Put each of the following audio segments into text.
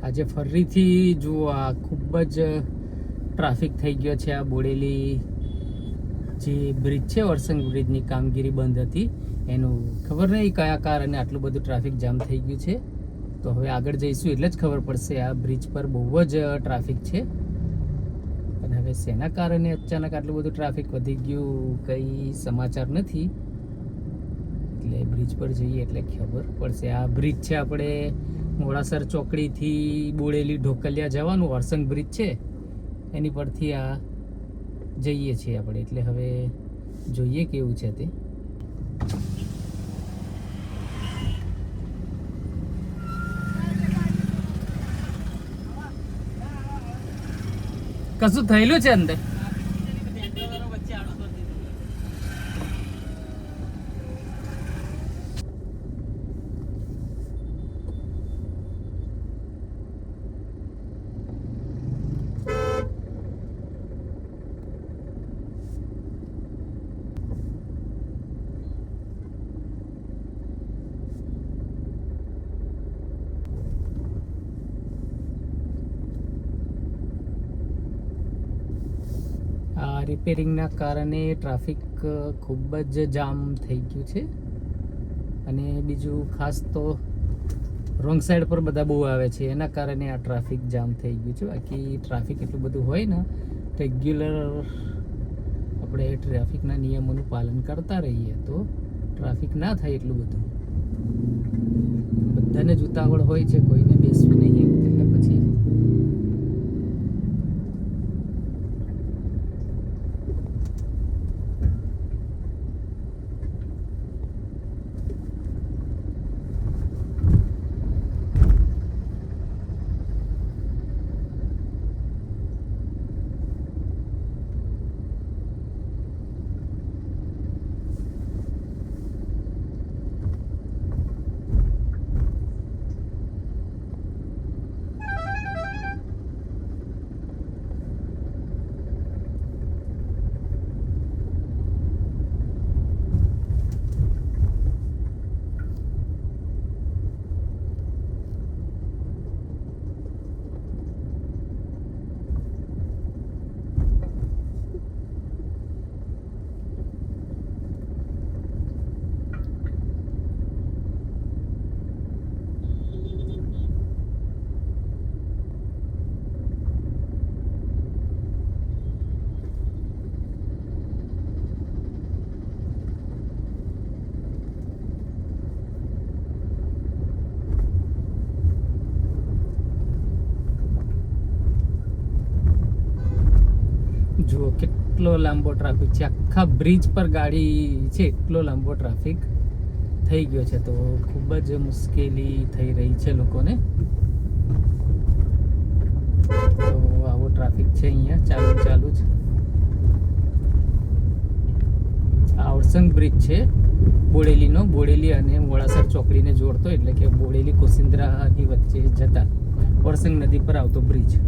આજે ફરીથી જુઓ આ ખૂબ જ ટ્રાફિક થઈ ગયો છે. આ બોડેલી જે બ્રિજ છે, વરસંગ બ્રિજની કામગીરી બંધ હતી એનું ખબર નહીં કયા કારણે આટલું બધું ટ્રાફિક જામ થઈ ગયું છે. તો હવે આગળ જઈશું એટલે જ ખબર પડશે. આ બ્રિજ પર બહુ જ ટ્રાફિક છે અને હવે શેના કારણે અચાનક આટલું બધું ટ્રાફિક વધી ગયું કંઈ સમાચાર નથી. એટલે બ્રિજ પર જઈએ એટલે ખબર પડશે. આ બ્રિજ છે આપણે મોડાસર ચોકડીથી બોડેલી ઢોકલિયા જવાનું વરસંગ બ્રિજ છે, એની પરથી આ જઈએ છીએ આપણે. એટલે હવે જોઈએ કેવું છે તે. કશું થયેલું છે અંદર? રિપેરિંગના કારણે ટ્રાફિક ખૂબ જ જામ થઈ ગયું છે. અને બીજું ખાસ તો રોંગ સાઈડ પર બધા બહુ આવે છે, એના કારણે આ ટ્રાફિક જામ થઈ ગયું છે. બાકી ટ્રાફિક એટલું બધું હોય ને, રેગ્યુલર આપણે ટ્રાફિકના નિયમોનું પાલન કરતા રહીએ તો ટ્રાફિક ના થાય એટલું બધું. બધાને જ ઉતાવળ હોય છે, કોઈને બેસવું નહીં એટલે પછી જુઓ કેટલો લાંબો ટ્રાફિક છે. આખા બ્રિજ પર ગાડી છે, એટલો લાંબો ટ્રાફિક થઈ ગયો છે. તો ખૂબ જ મુશ્કેલી થઈ રહી છે લોકોને. તો આવો ટ્રાફિક છે અહીંયા ચાલુ જ. આ વરસંગ બ્રિજ છે બોડેલીનો, બોડેલી અને મોડાસર ચોકડીને જોડતો, એટલે કે બોડેલી કોસિન્દ્રાની વચ્ચે જતા વરસંગ નદી પર આવતો બ્રિજ.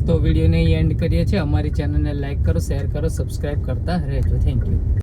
તો વિડીયોને એન્ડ કરીએ છીએ. અમારી ચેનલને લાઈક કરો, શેર કરો, સબસ્ક્રાઈબ કરતા રહેજો. Thank you.